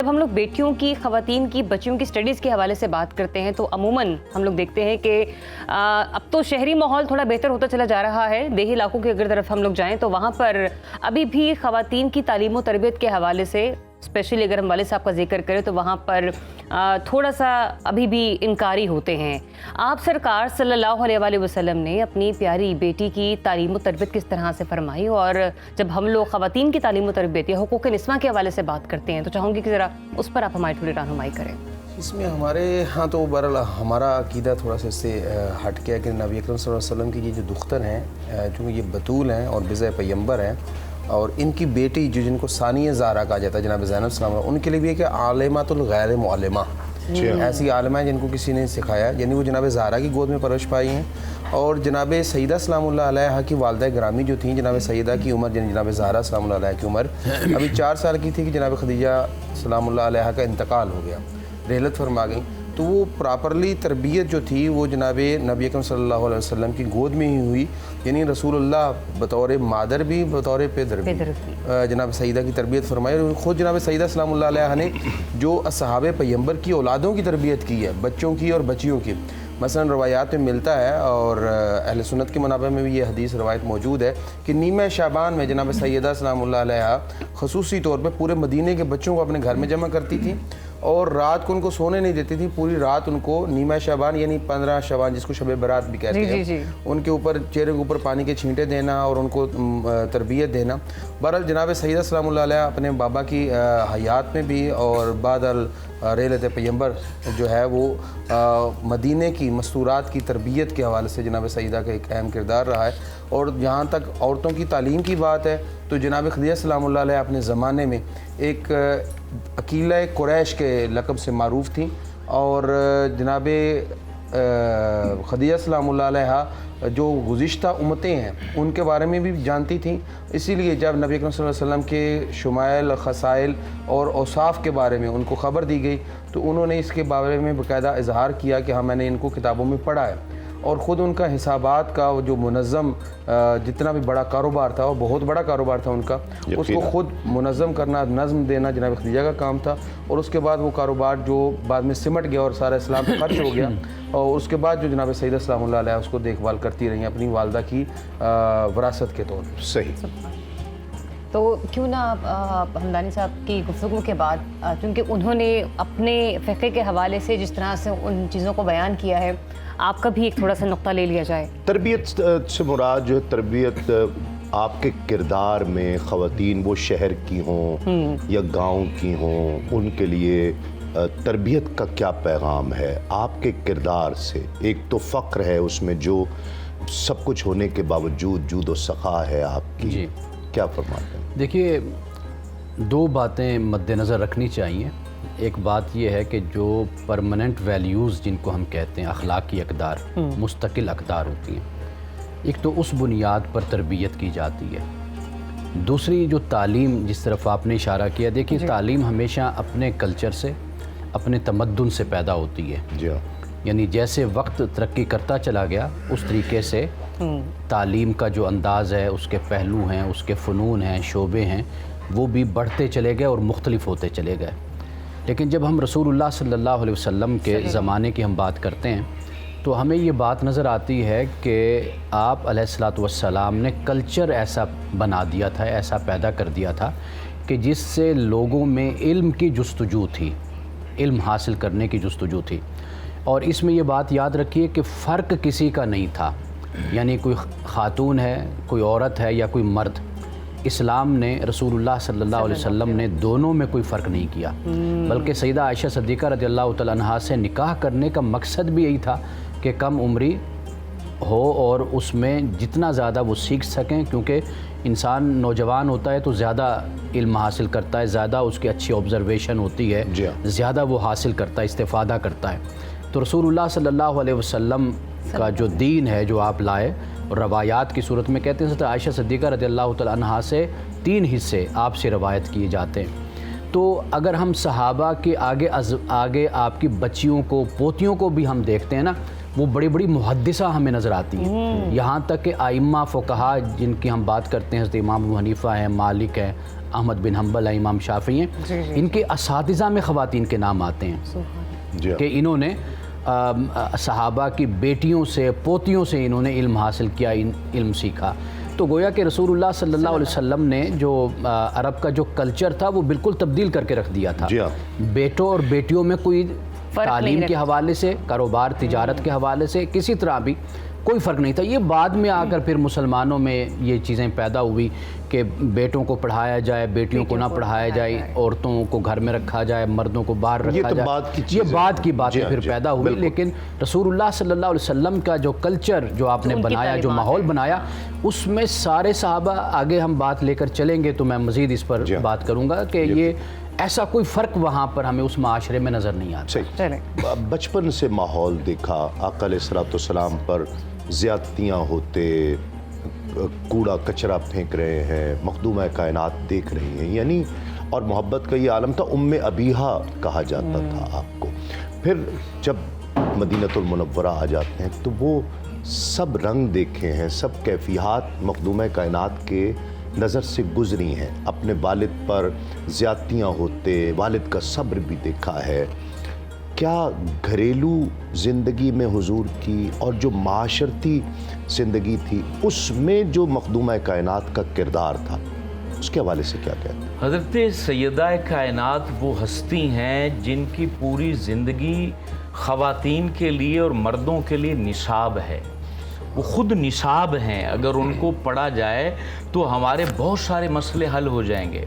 جب ہم لوگ بیٹیوں کی، خواتین کی، بچیوں کی اسٹڈیز کے حوالے سے بات کرتے ہیں تو عموماً ہم لوگ دیکھتے ہیں کہ اب تو شہری ماحول تھوڑا بہتر ہوتا چلا جا رہا ہے. دیہی علاقوں کی اگر طرف ہم لوگ جائیں تو وہاں پر ابھی بھی خواتین کی تعلیم و تربیت کے حوالے سے اسپیشلی اگر ہم والد صاحب کا ذکر کریں تو وہاں پر تھوڑا سا ابھی بھی انکاری ہوتے ہیں. آپ سرکار صلی اللہ علیہ وآلہ وسلم نے اپنی پیاری بیٹی کی تعلیم و تربیت کس طرح سے فرمائی؟ اور جب ہم لوگ خواتین کی تعلیم و تربیت یا حقوق نسواں کے حوالے سے بات کرتے ہیں تو چاہوں گی کہ ذرا اس پر آپ ہماری تھوڑی رہنمائی کریں. اس میں ہمارے ہاں تو بہرحال ہمارا عقیدہ تھوڑا سا اس سے ہٹ گیا کہ نبی اکرم صلی اللہ علیہ وسلم کی یہ جو دختر ہیں، چونکہ یہ بطول ہیں اور بضع پیمبر ہیں، اور ان کی بیٹی جو جن کو ثانیہ زہرا کہا جاتا ہے جناب زینب السلام، ان کے لیے بھی ہے کہ عالمۃ الغیر معلمہ، ایسی عالمہ ہیں جن کو کسی نے سکھایا، یعنی وہ جناب زہرا کی گود میں پرورش پائی ہیں. اور جناب سیدہ سلام اللہ علیہ کی والدہ گرامی جو تھیں، جناب سیدہ کی عمر جناب زہرا سلام اللہ علیہ کی عمر ابھی 4 سال کی تھی کہ جناب خدیجہ سلام اللہ علیہ کا انتقال ہو گیا، رحلت فرما گئیں. تو وہ پراپرلی تربیت جو تھی وہ جناب نبی اکرم صلی اللہ علیہ وسلم کی گود میں ہی ہوئی، یعنی رسول اللہ بطور مادر بھی بطور پدر بھی جناب سیدہ کی تربیت فرمائی. اور خود جناب سیدہ سلام اللہ علیہ نے جو اصحاب پیمبر کی اولادوں کی تربیت کی ہے، بچوں کی اور بچیوں کی، مثلا روایات میں ملتا ہے اور اہل سنت کے منابع میں بھی یہ حدیث روایت موجود ہے کہ نیمہ شعبان میں جناب سیدہ سلام اللہ علیہ خصوصی طور پہ پورے مدینے کے بچوں کو اپنے گھر میں جمع کرتی تھی اور رات کو ان کو سونے نہیں دیتی تھی. پوری رات ان کو نیمہ شعبان یعنی 15 شعبان جس کو شب برات بھی کہتے ہیں، ان کے اوپر چہرے کے اوپر پانی کے چھینٹے دینا اور ان کو تربیت دینا. بہرحال جناب سیدہ سلام اللہ علیہ اپنے بابا کی حیات میں بھی اور بعد رحلت پیمبر جو ہے وہ مدینے کی مستورات کی تربیت کے حوالے سے جناب سیدہ کا ایک اہم کردار رہا ہے. اور جہاں تک عورتوں کی تعلیم کی بات ہے تو جناب خدیجہ سلام اللہ علیہ اپنے زمانے میں ایک عقیلہ قریش کے لقب سے معروف تھیں اور جناب خدیجہ سلام اللہ علیہ جو گزشتہ امتیں ہیں ان کے بارے میں بھی جانتی تھیں. اسی لیے جب نبی اکرم صلی اللہ علیہ وسلم کے شمائل، خصائل اور اوصاف کے بارے میں ان کو خبر دی گئی تو انہوں نے اس کے بارے میں باقاعدہ اظہار کیا کہ ہاں میں نے ان کو کتابوں میں پڑھا ہے. اور خود ان کا حسابات کا جو منظم جتنا بھی بڑا کاروبار تھا، وہ بہت بڑا کاروبار تھا ان کا، اس کو خود منظم کرنا، نظم دینا جناب خدیجہ کا کام تھا. اور اس کے بعد وہ کاروبار جو بعد میں سمٹ گیا اور سارا اسلام پہ خرچ ہو گیا، اور اس کے بعد جو جناب سیدہ سلام اللہ علیہ اس کو دیکھ بھال کرتی رہی اپنی والدہ کی وراثت کے طور پر. صحیح. تو کیوں نہ حمدانی صاحب کی گفتگو کے بعد، چونکہ انہوں نے اپنے فقہ کے حوالے سے جس طرح سے ان چیزوں کو بیان کیا ہے، آپ کا بھی ایک تھوڑا سا نقطہ لے لیا جائے. تربیت سے مراد جو ہے تربیت آپ کے کردار میں، خواتین وہ شہر کی ہوں یا گاؤں کی ہوں، ان کے لیے تربیت کا کیا پیغام ہے آپ کے کردار سے؟ ایک تو فقر ہے اس میں جو سب کچھ ہونے کے باوجود جود و سخا ہے آپ کی، کیا فرماتے ہیں؟ دیکھیے 2 باتیں مد نظر رکھنی چاہیے. ایک بات یہ ہے کہ جو پرماننٹ ویلیوز جن کو ہم کہتے ہیں، اخلاقی اقدار، مستقل اقدار ہوتی ہیں، ایک تو اس بنیاد پر تربیت کی جاتی ہے. دوسری جو تعلیم جس طرف آپ نے اشارہ کیا، دیکھیے تعلیم ہمیشہ اپنے کلچر سے، اپنے تمدن سے پیدا ہوتی ہے. یعنی جیسے وقت ترقی کرتا چلا گیا اس طریقے سے تعلیم کا جو انداز ہے، اس کے پہلو ہیں، اس کے فنون ہیں، شعبے ہیں، وہ بھی بڑھتے چلے گئے اور مختلف ہوتے چلے گئے. لیکن جب ہم رسول اللہ صلی اللہ علیہ وسلم کے زمانے کی ہم بات کرتے ہیں تو ہمیں یہ بات نظر آتی ہے کہ آپ علیہ الصلاۃ والسلام نے کلچر ایسا بنا دیا تھا، ایسا پیدا کر دیا تھا کہ جس سے لوگوں میں علم کی جستجو تھی، علم حاصل کرنے کی جستجو تھی. اور اس میں یہ بات یاد رکھیے کہ فرق کسی کا نہیں تھا، یعنی کوئی خاتون ہے، کوئی عورت ہے یا کوئی مرد. اسلام نے، رسول اللہ صلی اللہ علیہ وسلم نے دونوں میں کوئی فرق نہیں کیا، بلکہ سیدہ عائشہ صدیقہ رضی اللہ تعالیٰ عنہا سے نکاح کرنے کا مقصد بھی یہی تھا کہ کم عمری ہو اور اس میں جتنا زیادہ وہ سیکھ سکیں، کیونکہ انسان نوجوان ہوتا ہے تو زیادہ علم حاصل کرتا ہے، زیادہ اس کی اچھی آبزرویشن ہوتی ہے، زیادہ وہ حاصل کرتا ہے، استفادہ کرتا ہے. تو رسول اللہ صلی اللہ علیہ وسلم کا جو دین ہے جو آپ لائے، روایات کی صورت میں کہتے ہیں حضرت عائشہ صدیقہ رضی اللہ تعالیٰ عنہا سے 3 حصے آپ سے روایت کیے جاتے ہیں. تو اگر ہم صحابہ کے آگے آپ کی بچیوں کو، پوتیوں کو بھی ہم دیکھتے ہیں نا، وہ بڑی بڑی محدثہ ہمیں نظر آتی ہیں. یہاں تک کہ ائمہ فقہا جن کی ہم بات کرتے ہیں، حضرت امام ابو حنیفہ ہیں، مالک ہیں، احمد بن حنبل ہیں، امام شافعی ہیں، ان کے اساتذہ میں خواتین کے نام آتے ہیں جی کہ انہوں نے صحابہ کی بیٹیوں سے پوتیوں سے انہوں نے علم حاصل کیا، علم سیکھا. تو گویا کہ رسول اللہ صلی اللہ علیہ وسلم نے جو عرب کا جو کلچر تھا وہ بالکل تبدیل کر کے رکھ دیا تھا. جی ہاں. بیٹوں اور بیٹیوں میں کوئی تعلیم کے رکھا. حوالے سے، کاروبار تجارت کے حوالے سے کسی طرح بھی کوئی فرق نہیں تھا. یہ بعد میں آ کر پھر مسلمانوں میں یہ چیزیں پیدا ہوئی کہ بیٹوں کو پڑھایا جائے، بیٹیوں کو نہ پڑھایا جائے، عورتوں کو گھر میں رکھا جائے، مردوں کو باہر یہ رکھا تو جائے. بعد کی یہ چیزیں بعد کی باتیں جی ہاں، پھر جی پیدا ہوئی. بالکل. لیکن رسول اللہ صلی اللہ علیہ وسلم کا جو کلچر جو آپ نے ان کی بنایا، جو تعلیمات ماحول ہیں. بنایا، اس میں سارے صحابہ، آگے ہم بات لے کر چلیں گے تو میں مزید اس پر جی ہاں. بات کروں گا کہ یہ ایسا کوئی فرق وہاں پر ہمیں اس معاشرے میں نظر نہیں آتا. صحیح. چلیں. بچپن سے ماحول دیکھا، آقا علیہ الصلوۃ والسلام پر زیادتیاں ہوتے، کوڑا کچرا پھینک رہے ہیں، مخدومہ کائنات دیکھ رہی ہیں، یعنی اور محبت کا یہ عالم تھا. ام ابیہا کہا جاتا تھا آپ کو. پھر جب مدینۃ المنورہ آ جاتے ہیں تو وہ سب رنگ دیکھے ہیں، سب کیفیات مخدومہ کائنات کے نظر سے گزری ہیں. اپنے والد پر زیادتیاں ہوتے، والد کا صبر بھی دیکھا ہے. کیا گھریلو زندگی میں حضور کی اور جو معاشرتی زندگی تھی اس میں جو مخدومہ کائنات کا کردار تھا، اس کے حوالے سے کیا کہتے ہیں؟ حضرت سیدہ کائنات وہ ہستی ہیں جن کی پوری زندگی خواتین کے لیے اور مردوں کے لیے نصاب ہے. وہ خود نصاب ہیں. اگر ان کو پڑھا جائے تو ہمارے بہت سارے مسئلے حل ہو جائیں گے.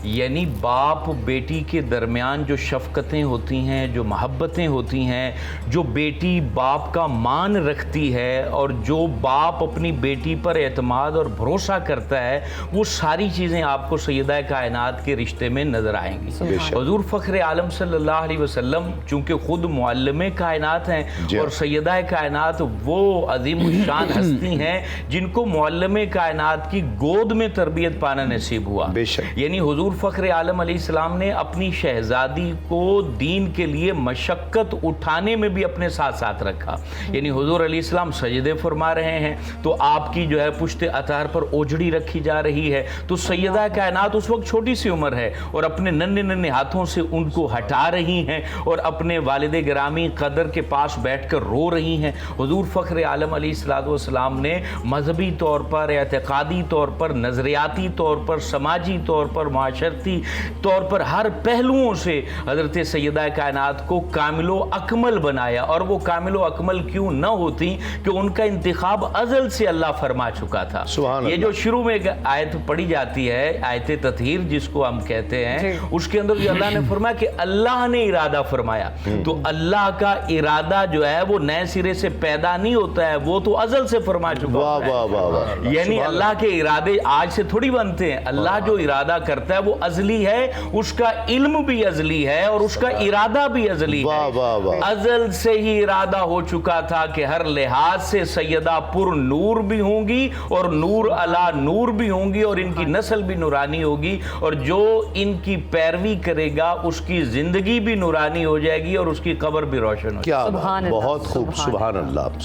یعنی باپ بیٹی کے درمیان جو شفقتیں ہوتی ہیں، جو محبتیں ہوتی ہیں، جو بیٹی باپ کا مان رکھتی ہے اور جو باپ اپنی بیٹی پر اعتماد اور بھروسہ کرتا ہے، وہ ساری چیزیں آپ کو سیدہ کائنات کے رشتے میں نظر آئیں گی. حضور فخر عالم صلی اللہ علیہ وسلم چونکہ خود معلم کائنات ہیں اور سیدہ کائنات وہ عظیم الشان ہستی ہیں جن کو معلم کائنات کی گود میں تربیت پانا نصیب ہوا. یعنی حضور فخر عالم علیہ السلام نے اپنی شہزادی کو دین کے لیے مشقت اٹھانے میں بھی اپنے ساتھ ساتھ رکھا. یعنی حضور علیہ السلام سجدے فرما رہے ہیں تو آپ کی جو ہے پشت اطہار پر اوجڑی رکھی جا رہی ہے، تو سیدہ کائنات اس وقت چھوٹی سی عمر ہے اور اپنے ننھے ننھے ہاتھوں سے ان کو ہٹا رہی ہیں اور اپنے والد گرامی قدر کے پاس بیٹھ کر رو رہی ہیں. حضور فخر عالم علیہ السلام نے مذہبی طور پر، اعتقادی طور پر، نظریاتی طور پر، سماجی طور پر، معاشرتی طور پر ہر پہلوؤں سے حضرت سیدہ کائنات کو کامل و اکمل بنایا. اور وہ کامل و اکمل کیوں نہ ہوتی کہ ان کا انتخاب ازل سے اللہ فرما چکا تھا. یہ جو شروع میں آیت پڑھی جاتی ہے، آیت تطہیر جس کو ہم کہتے ہیں، اس کے اندر جو اللہ نے فرمایا کہ اللہ نے ارادہ فرمایا، تو اللہ کا ارادہ جو ہے وہ نئے سرے سے پیدا نہیں ہوتا ہے، وہ تو ازل سے فرما چکا ہے. یعنی اللہ کے ارادے آج سے تھوڑی بنتے ہیں. اللہ جو ارادہ کرتا ہے وہ ازلی ہے، اس کا علم بھی ازلی ہے اور اس کا ارادہ بھی ازلی ہے. ازل سے ہی ارادہ ہو چکا تھا کہ ہر لحاظ سے سیدہ پر نور بھی ہوں گی اور نور علا نور بھی ہوں گی اور ان کی نسل بھی نورانی ہوگی، اور جو ان کی پیروی کرے گا اس کی زندگی بھی نورانی ہو جائے گی اور اس کی قبر بھی روشن ہو جائے گی. کیا بہت خوب، سبحان اللہ.